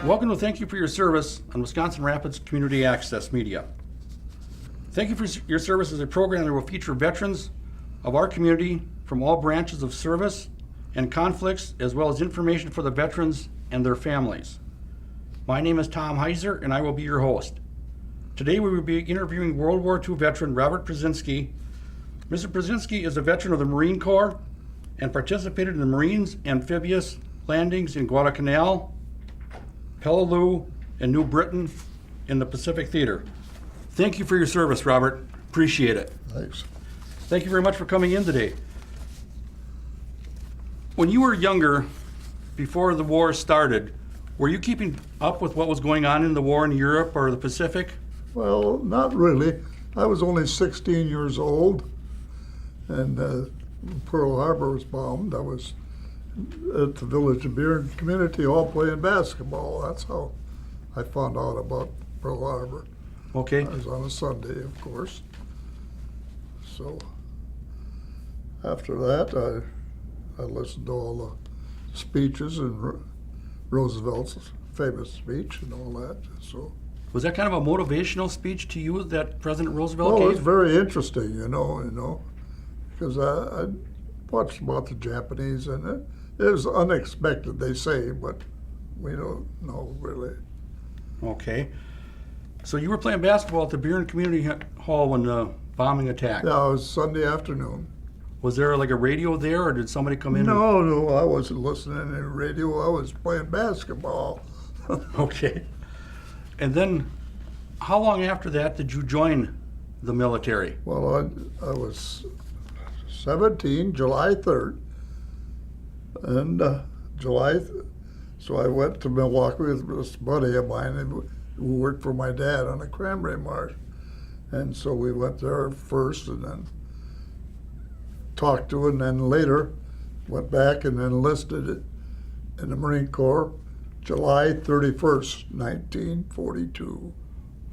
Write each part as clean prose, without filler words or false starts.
Welcome to Thank You for Your Service on Wisconsin Rapids Community Access Media. Thank you for your service is a program that will feature veterans of our community from all branches of service and conflicts, as well as information for the veterans and their families. My name is Tom Heiser, and I will be your host. Today we will be interviewing World War II veteran Robert Prusynski. Mr. Prusynski is a veteran of the Marine Corps and participated in the Marines' amphibious landings in Guadalcanal, Peleliu, and New Britain in the Pacific Theater. Thank you for your service, Robert. Appreciate it. Thanks. Thank you very much for coming in today. When you were younger, before the war started, were you keeping up with what was going on in the war in Europe or the Pacific? Well, not really. I was only 16 years old, and Pearl Harbor was bombed. I was at the Village of Beer and Community Hall playing basketball. That's how I found out about Pearl Harbor. Okay. It was on a Sunday, of course. So after that, I listened to all the speeches and Roosevelt's famous speech and all that. So Was that kind of a motivational speech to you that President Roosevelt well, gave? it was very interesting, you know, because I watched about the Japanese, and it was unexpected, they say, but we don't know really. Okay. So you were playing basketball at the Beer and Community Hall when the bombing attacked. Yeah, it was Sunday afternoon. Was there like a radio there, or did somebody come in? No, I wasn't listening to the radio. I was playing basketball. Okay. And then, how long after that did you join the military? Well, I was 17, July 3rd, and so I went to Milwaukee with this buddy of mine who worked for my dad on a cranberry marsh. And so we went there first and then talked to him, and then later went back and enlisted in the Marine Corps July 31st, 1942.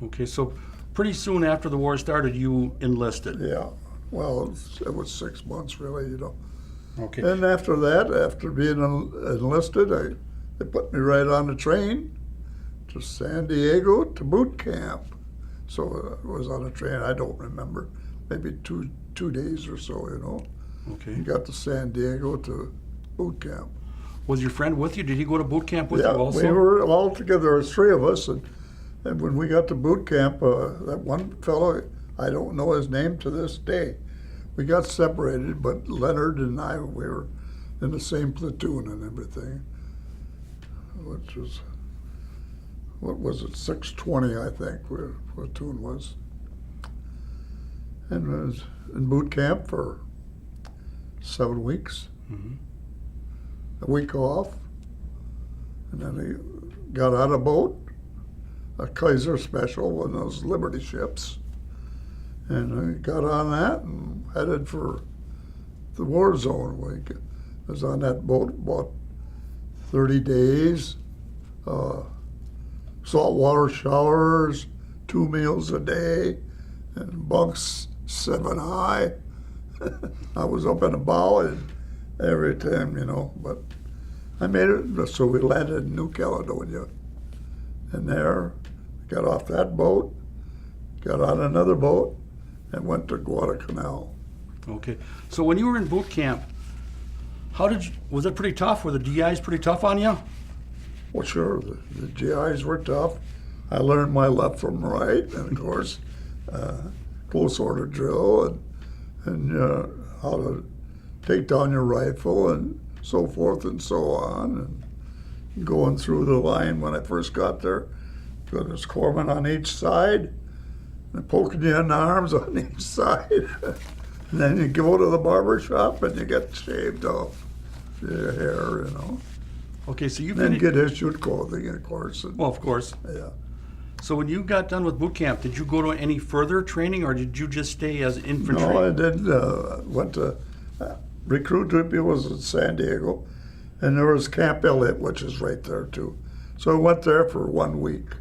Okay, so pretty soon after the war started, you enlisted. Yeah, well, it was 6 months really, you know. Okay. And after that, after being enlisted, they put me right on the train to San Diego to boot camp. So I was on a train, I don't remember, maybe two days or so, you know. Okay. Got to San Diego to boot camp. Was your friend with you? Did he go to boot camp with Yeah, you also? we were all together, there was three of us, and when we got to boot camp, that one fellow, I don't know his name to this day. We got separated, but Leonard and I, we were in the same platoon and everything, which was, what was it, 620, I think, where platoon was. And I was in boot camp for 7 weeks, a week off, and then he got on a boat, a Heiser special, one of those Liberty ships, and I got on that and headed for the war zone. I was on that boat about 30 days, saltwater showers, 2 meals a day, and bunks 7 high. I was up in the bow and every time, you know, but I made it. So we landed in New Caledonia, and there got off that boat, got on another boat, and went to Guadalcanal. Okay. So when you were in boot camp, was it pretty tough? Were the GIs pretty tough on you? Well, sure, the GIs were tough. I learned my left from right, and of course, close order drill, and how to take down your rifle, and so forth and so on. And going through the line when I first got there, there was corpsmen on each side, and poking you in the arms on each side. And then you go to the barber shop and you get shaved off your hair, you know. Okay, so you Then get issued clothing, of course. And, well, of course. yeah. So when you got done with boot camp, did you go to any further training, or did you just stay as infantry? No, I did. Went to recruit trip. It was in San Diego, and there was Camp Elliott, which is right there too. So I went there for 1 week,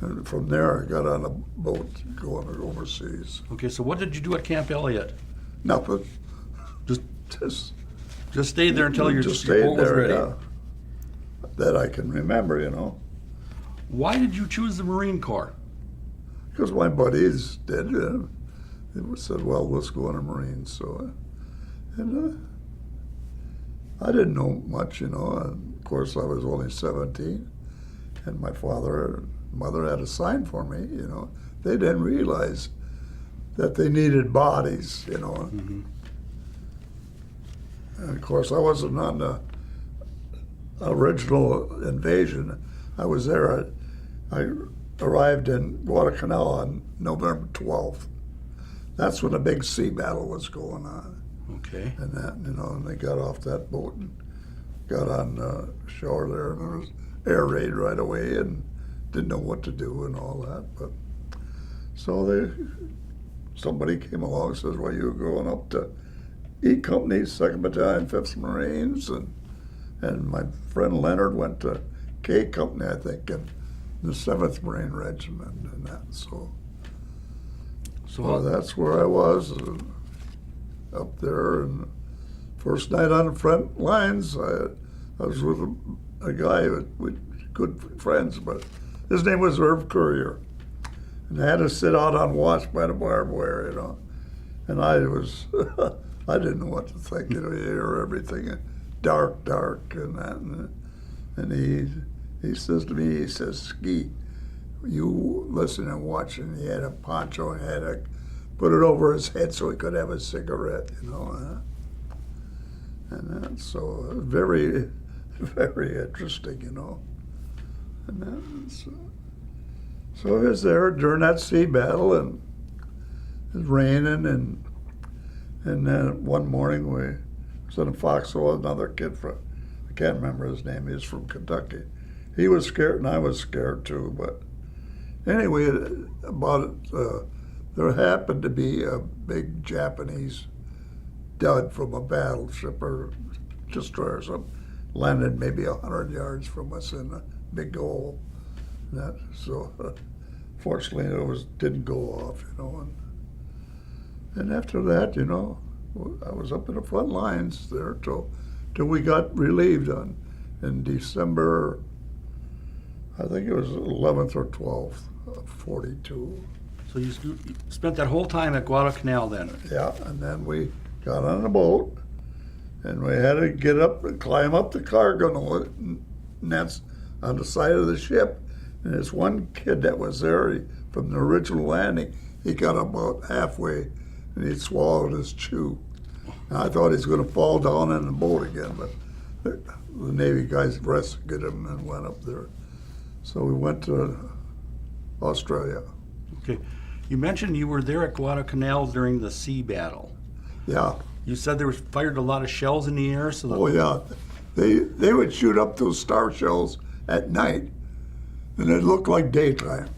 and from there I got on a boat going overseas. Okay, so what did you do at Camp Elliott? Nothing. Just stayed there until your just boat was there, ready. yeah. That I can remember, you know. Why did you choose the Marine Corps? Because my buddies did. They said, well, let's go in the Marines. So, I didn't know much, And of course, I was only 17. And my father and mother had to sign for me, They didn't realize that they needed bodies, Mm-hmm. And of course, I wasn't on the original invasion. I was there. I arrived in Guadalcanal on November 12th. That's when the big sea battle was going on. Okay. And that, and they got off that boat and got on shore there, and there was air raid right away, and didn't know what to do and all that. But so somebody came along and says, well, you're going up to E Company, 2nd Battalion, 5th Marines, and my friend Leonard went to K Company, I think, and the 7th Marine Regiment and that. So that's where I was, up there. And first night on the front lines, I was with a guy with good friends, but his name was Irv Courier. And I had to sit out on watch by the barbed wire, And I was, I didn't know what to think, you hear everything dark, and that. And he says to me, he says, Ski, you listen and watch. And he had a poncho and had to put it over his head so he could have a cigarette, And that, so very, very interesting, And that, so I was there during that sea battle, and it was raining, and then one morning we was in a foxhole. Another kid I can't remember his name. He was from Kentucky. He was scared, and I was scared too. But anyway, there happened to be a big Japanese dud from a battleship or destroyer, something, landed maybe 100 yards from us in a big hole. Fortunately, it didn't go off, and after that, I was up in the front lines there till we got relieved in December. I think it was 11th or 12th of 42. So you spent that whole time at Guadalcanal then? Yeah, and then we got on a boat, and we had to get up and climb up the cargo nets on the side of the ship. And this one kid that was there from the original landing, he got about halfway, and he swallowed his chew. And I thought he was going to fall down in the boat again, but the Navy guys rescued him and went up there. So we went to Australia. Okay. You mentioned you were there at Guadalcanal during the sea battle. Yeah. You said there was fired a lot of shells in the air. Oh yeah, they would shoot up those star shells at night, and it looked like daytime,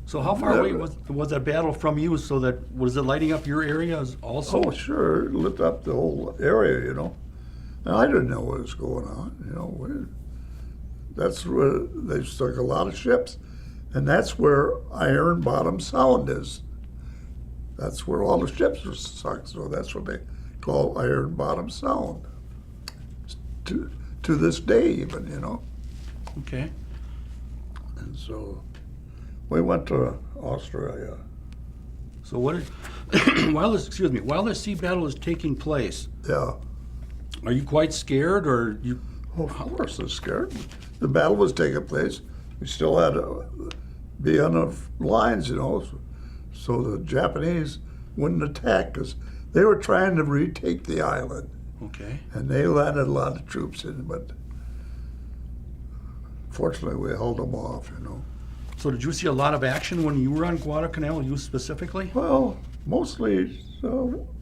So how far away was that battle from you? So that was it lighting up your area also? Oh sure, it lit up the whole area, And I didn't know what was going on, That's where they stuck a lot of ships, and that's where Iron Bottom Sound is. That's where all the ships are stuck, so that's what they call Iron Bottom Sound. To this day, even, Okay. And so we went to Australia. So what? While this sea battle is taking place, Yeah. are you quite scared, or you? Oh, of course, I was scared. The battle was taking place. We still had to be on the lines, so the Japanese wouldn't attack us. They were trying to retake the island, Okay. and they landed a lot of troops in, but fortunately we held them off, So did you see a lot of action when you were on Guadalcanal, you specifically? Well, mostly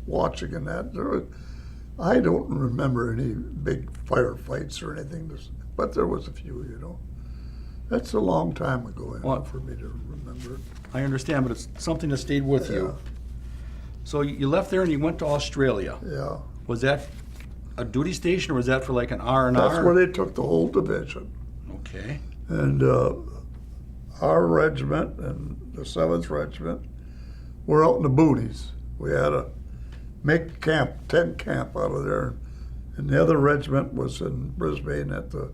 watching and that. I don't remember any big firefights or anything, but there was a few, That's a long time ago for me to remember. I understand, but it's something that stayed with you. Yeah. So you left there and you went to Australia. Yeah. Was that a duty station, or was that for like an R&R? That's where they took the whole division. Okay. And our regiment and the 7th Regiment were out in the boonies. We had to make tent camp out of there. And the other regiment was in Brisbane at the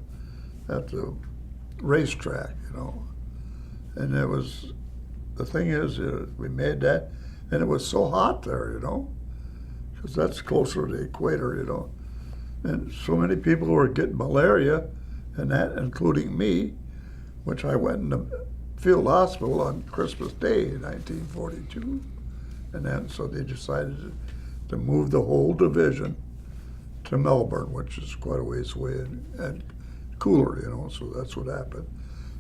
racetrack, you know. And it was, the thing is, we made that, and it was so hot there, you know, because that's closer to the equator, you know. And so many people were getting malaria, and that, including me, which I went in the field hospital on Christmas Day in 1942. And then, so they decided to move the whole division to Melbourne, which is quite a ways away and cooler, you know, so that's what happened.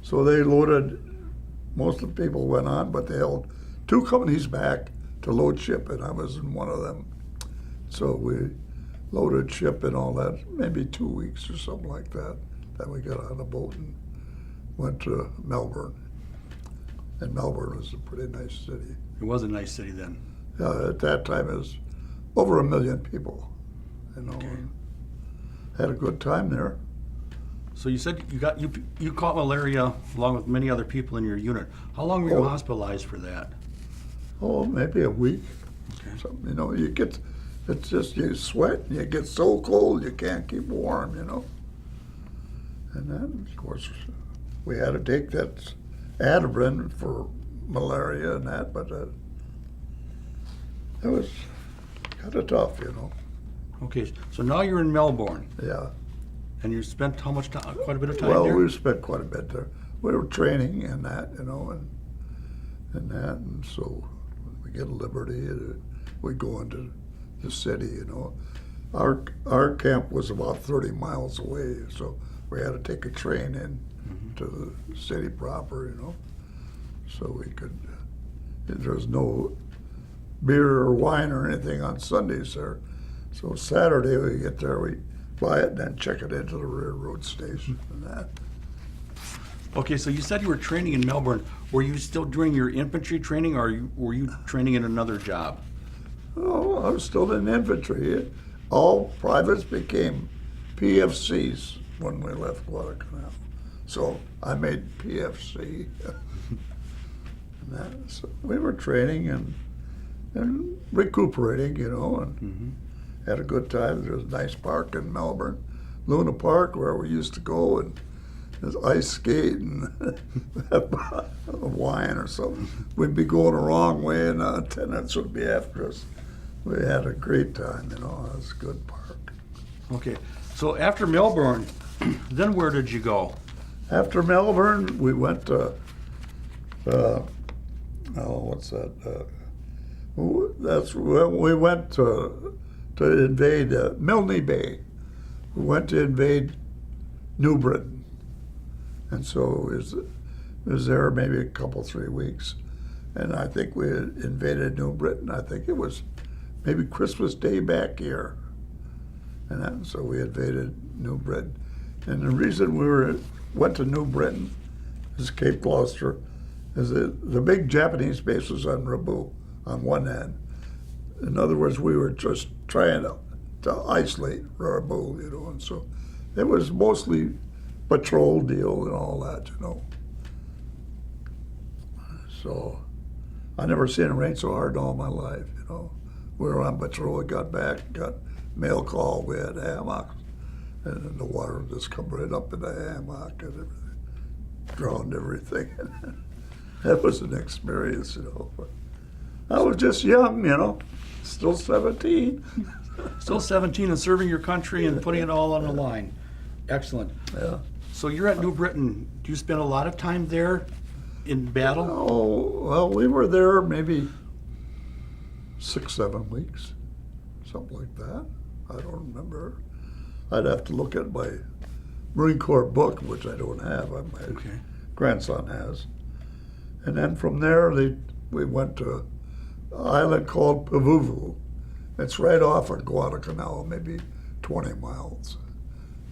So they loaded, most of the people went on, but they held two companies back to load ship, and I was in one of them. So we loaded ship and all that, maybe 2 weeks or something like that. Then we got on a boat and went to Melbourne. And Melbourne was a pretty nice city. It was a nice city then. At that time, it was over 1 million people, you know. Okay. Had a good time there. So you said you caught malaria along with many other people in your unit. How long were you hospitalized for that? Oh, maybe a week. Okay. Something, you know, it's just you sweat and you get so cold you can't keep warm, you know. And then, of course, we had to take that Ativan for malaria and that, but it was kind of tough, you know. Okay, so now you're in Melbourne, Yeah. and you spent how much time? Quite a bit of time Well, there? we spent quite a bit there. We were training and that, you know, and that, and so when we get liberty, we go into the city, you know. Our camp was about 30 miles away, so we had to take a train in to the city proper, you know, so we could. There was no beer or wine or anything on Sundays there, so Saturday we get there, we buy it and then check it into the railroad station and that. Okay, so you said you were training in Melbourne. Were you still doing your infantry training, or were you training in another job? Oh, I was still in infantry. All privates became PFCs when we left Guadalcanal. So I made PFC. And that, so we were training and recuperating, you know, and had a good time. There was a nice park in Melbourne, Luna Park, where we used to go, and there's ice skate and wine or something. We'd be going the wrong way, and attendants would be after us. We had a great time, you know. It was a good park. Okay, so after Melbourne, then where did you go? After Melbourne, we went to, what's that? That's when we went to invade Milne Bay. We went to invade New Britain. And so it was there maybe a couple, 3 weeks. And I think we had invaded New Britain. I think it was maybe Christmas Day back here. And so we invaded New Britain. And the reason we went to New Britain, is Cape Gloucester, is that the big Japanese base was on Rabu on one end. In other words, we were just trying to isolate Rabu, you know, and so it was mostly patrol deal and all that, you know. So I never seen it rain so hard in all my life, you know. We were on patrol, got back, got mail call, we had hammocks, and then the water just come right up in the hammock and everything, drowned everything. That was an experience, you know. But I was just young, you know, still 17. Still 17 and serving your country and putting it all on the line. Excellent. Yeah. So you're at New Britain. Do you spend a lot of time there in battle? Oh, well, we were there maybe 6, 7 weeks, something like that. I don't remember. I'd have to look at my Marine Corps book, which I don't have. My grandson has. And then from there, we went to an island called Pavuvu. It's right off of Guadalcanal, maybe 20 miles.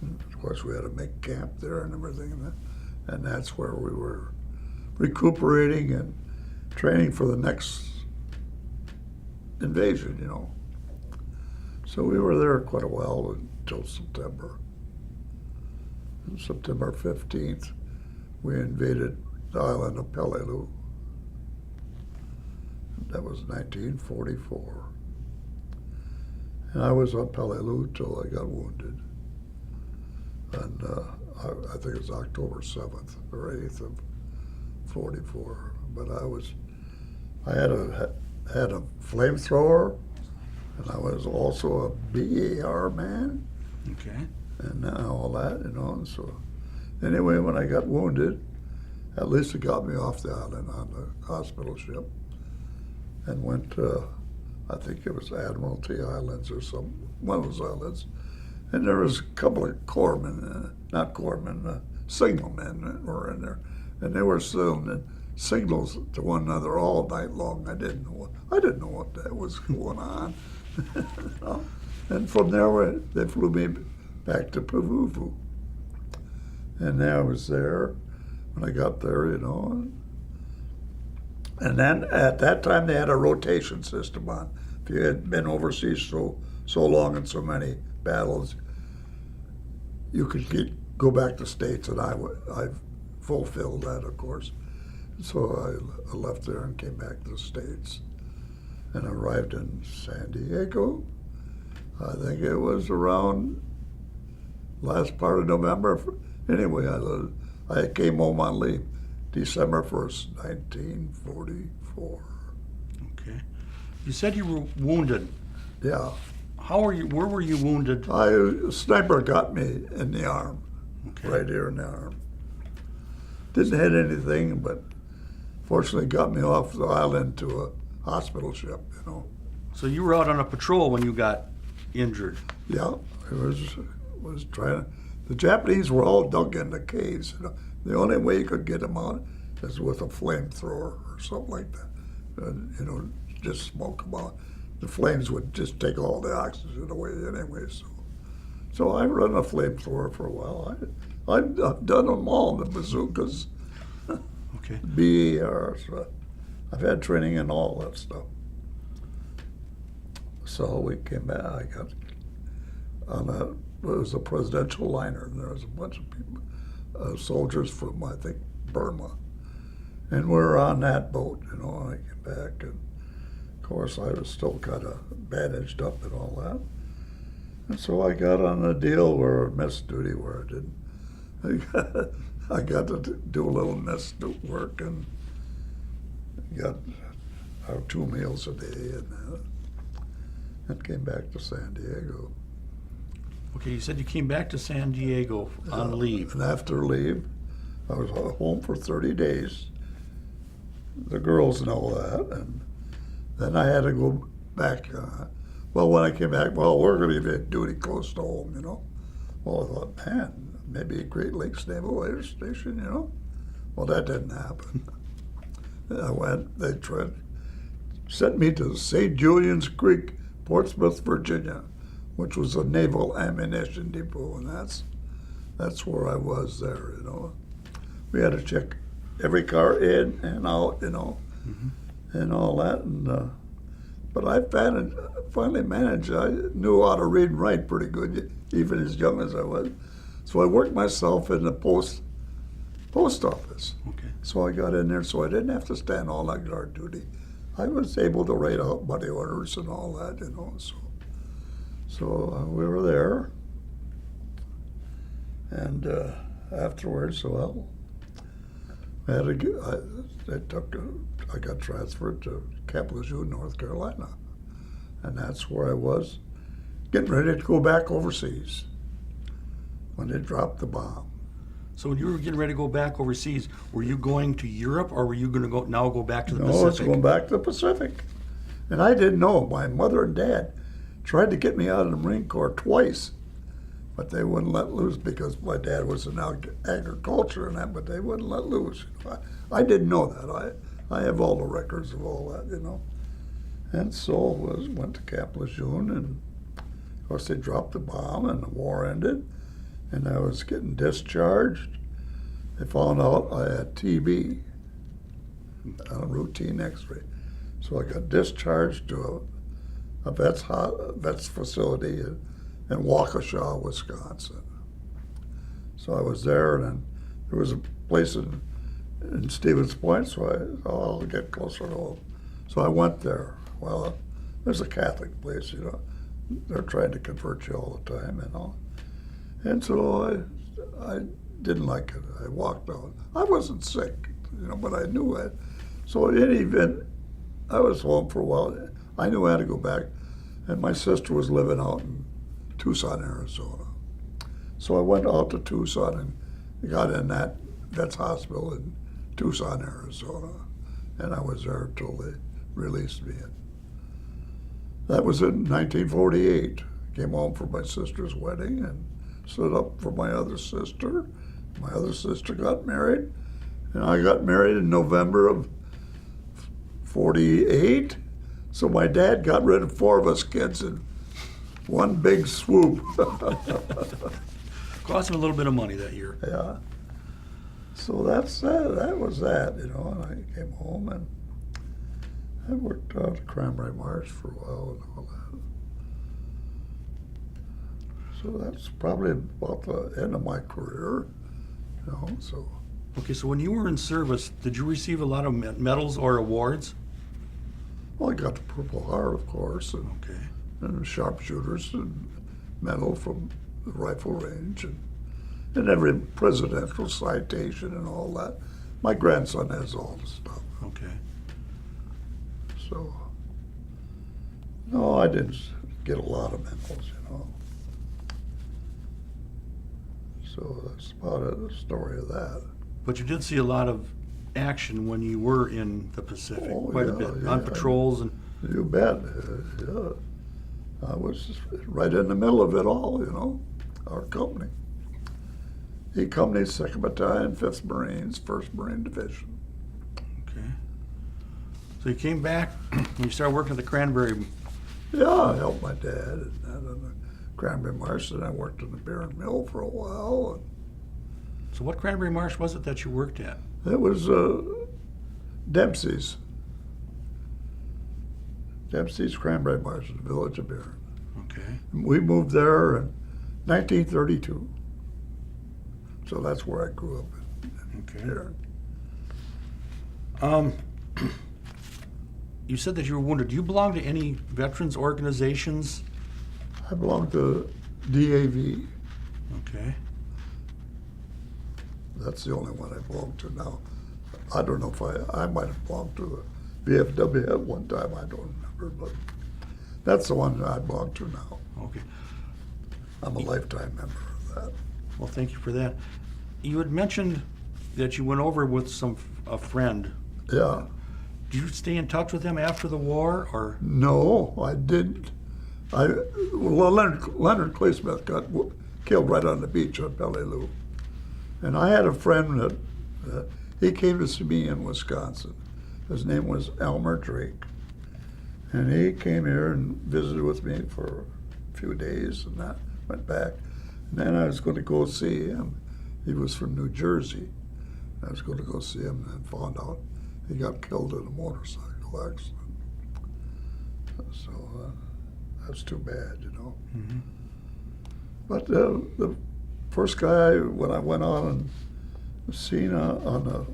And of course, we had to make camp there and everything. And that's where we were recuperating and training for the next invasion, you know. So we were there quite a while until September. On September 15th, we invaded the island of Peleliu. That was 1944. And I was on Peleliu till I got wounded. And I think it was October 7th or 8th of 44. But I had a flamethrower, and I was also a BAR man, Okay. and all that, And so, anyway, when I got wounded, at least it got me off the island on the hospital ship, and went to, I think it was Admiralty Islands or one of those islands, and there was a couple of corpsmen, not corpsmen, signalmen that were in there, and they were sending signals to one another all night long. I didn't know what that was going on. And from there, they flew me back to Pavuvu. And I was there when I got there, And then at that time, they had a rotation system on. If you had been overseas so long and so many battles, you could go back to States, and I fulfilled that, of course. So I left there and came back to the States, and arrived in San Diego. I think it was around last part of November. Anyway, I came home on leave December 1st, 1944. Okay. You said you were wounded. Yeah. Where were you wounded? A sniper got me in the arm, Okay. right here in the arm. Didn't hit anything, but fortunately got me off the island to a hospital ship, So you were out on a patrol when you got injured. Yeah, it was trying to. The Japanese were all dug in the caves. The only way you could get them out is with a flamethrower or something like that. And, just smoke them out. The flames would just take all the oxygen away anyway. So I run a flamethrower for a while. I've done them all, the bazookas, Okay. BARs. I've had training in all that stuff. So we came back. I got it was a presidential liner, and there was a bunch of people, soldiers from, I think, Burma. And we were on that boat, and I came back, and of course I was still kind of bandaged up and all that. And so I got on a deal where I missed duty, where I got to do a little missed work, and got 2 meals a day, and came back to San Diego. Okay, you said you came back to San Diego on leave. And after leave, I was home for 30 days. The girls know that, and then I had to go back. When I came back, we're going to give you duty close to home, Well, I thought, man, maybe Great Lakes Naval Air Station, Well, that didn't happen. I went, they sent me to St. Julian's Creek, Portsmouth, Virginia, which was a naval ammunition depot, and that's where I was there, We had to check every car in and out, Mm-hmm. and all that, but I finally managed. I knew how to read and write pretty good, even as young as I was. So I worked myself in the post office. Okay. So I got in there, so I didn't have to stand all that guard duty. I was able to write out money orders and all that, So we were there, and afterwards, I got transferred to Camp Lejeune, North Carolina, and that's where I was, getting ready to go back overseas when they dropped the bomb. So when you were getting ready to go back overseas, were you going to Europe, or were you going to go back to the No, Pacific? it's going back to the Pacific. And I didn't know. My mother and dad tried to get me out of the Marine Corps twice, but they wouldn't let loose because my dad was in agriculture and that, but they wouldn't let loose. I didn't know that. I have all the records of all that, And so went to Camp Lejeune, and of course they dropped the bomb and the war ended, and I was getting discharged. They found out I had TB on a routine x-ray. So I got discharged to a vet's facility in Waukesha, Wisconsin. So I was there, and then there was a place in Stevens Point, so I'll get closer to home. So I went there. Well, there's a Catholic place, They're trying to convert you all the time, And so I didn't like it. I walked out. I wasn't sick, but I knew it. So in any event, I was home for a while. I knew I had to go back, and my sister was living out in Tucson, Arizona. So I went out to Tucson and got in that Vets Hospital in Tucson, Arizona, and I was there until they released me. That was in 1948. Came home for my sister's wedding and stood up for my other sister. My other sister got married, and I got married in November of 48. So my dad got rid of 4 of us kids in one big swoop. Cost him a little bit of money that year. Yeah. So that was that, and I came home and I worked out at Cranberry Marsh for a while and all that. So that's probably about the end of my career, so. Okay, so when you were in service, did you receive a lot of medals or awards? Well, I got the Purple Heart, of course, and, Okay. and sharpshooters and medal from the rifle range and every presidential citation and all that. My grandson has all the stuff. Okay. So, no, I didn't get a lot of medals, So that's about it, the story of that. But you did see a lot of action when you were in the Pacific, Oh, quite a yeah, bit, yeah. on patrols and. You bet. Yeah. I was right in the middle of it all, our company. E Company, 2nd Battalion, 5th Marines, 1st Marine Division. Okay. So you came back and you started working at the Cranberry. Yeah, I helped my dad and that on the Cranberry Marsh, and I worked in the beer and mill for a while. So what Cranberry Marsh was it that you worked at? It was Dempsey's. Dempsey's Cranberry Marsh in the village of Barron. Okay. We moved there in 1932. So that's where I grew up in Okay. Barron. You said that you were wounded. Do you belong to any veterans organizations? I belong to DAV. Okay. That's the only one I belong to now. I don't know if I might have belonged to the VFW at one time, I don't remember, but that's the one that I belong to now. Okay. I'm a lifetime member of that. Well, thank you for that. You had mentioned that you went over with a friend. Yeah. Did you stay in touch with him after the war, or? No, I didn't. Leonard Claysmith got killed right on the beach on Peleliu. And I had a friend that he came to see me in Wisconsin. His name was Elmer Drake. And he came here and visited with me for a few days and that, went back. And then I was going to go see him. He was from New Jersey. I was going to go see him and found out he got killed in a motorcycle accident. So that's too bad, Mm-hmm. But the first guy, when I went on and seen on a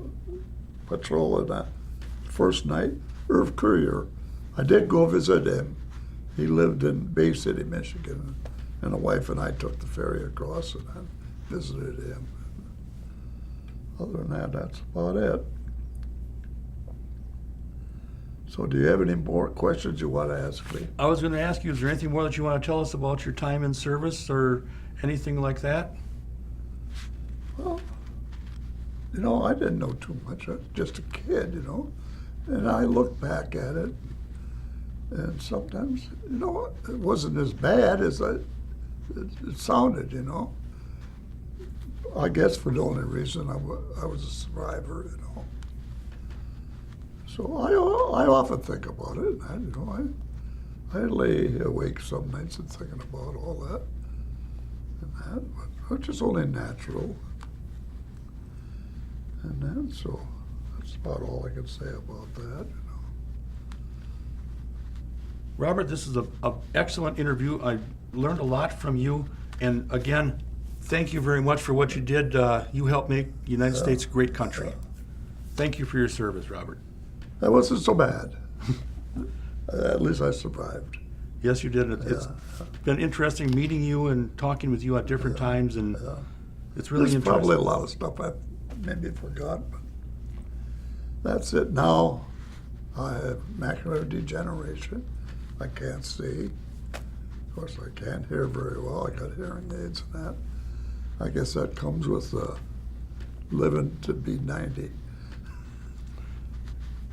patrol that first night, Irv Courier, I did go visit him. He lived in Bay City, Michigan, and a wife and I took the ferry across and I visited him. Other than that, that's about it. So do you have any more questions you want to ask me? I was going to ask you, is there anything more that you want to tell us about your time in service or anything like that? Well, I didn't know too much. I was just a kid, and I look back at it, and sometimes, it wasn't as bad as it sounded, I guess for the only reason I was a survivor, So I often think about it. I lay awake some nights and thinking about all that and that, which is only natural. And then, so that's about all I can say about that. Robert, this is an excellent interview. I learned a lot from you. And again, thank you very much for what you did. You helped make the United States a great country. Thank you for your service, Robert. That wasn't so bad. At least I survived. Yes, you did. It's been interesting meeting you and talking with you at different times, and It's really There's interesting. probably a lot of stuff I maybe forgot, but that's it. Now I have macular degeneration. I can't see. Of course, I can't hear very well. I got hearing aids and that. I guess that comes with living to be 90.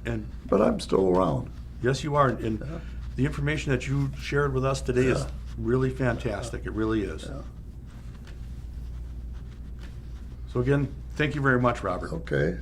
And But I'm still around. yes, you are. And Yeah. the information that you shared with us today is Yeah. really fantastic. It really is. Yeah. So again, thank you very much, Robert. Okay.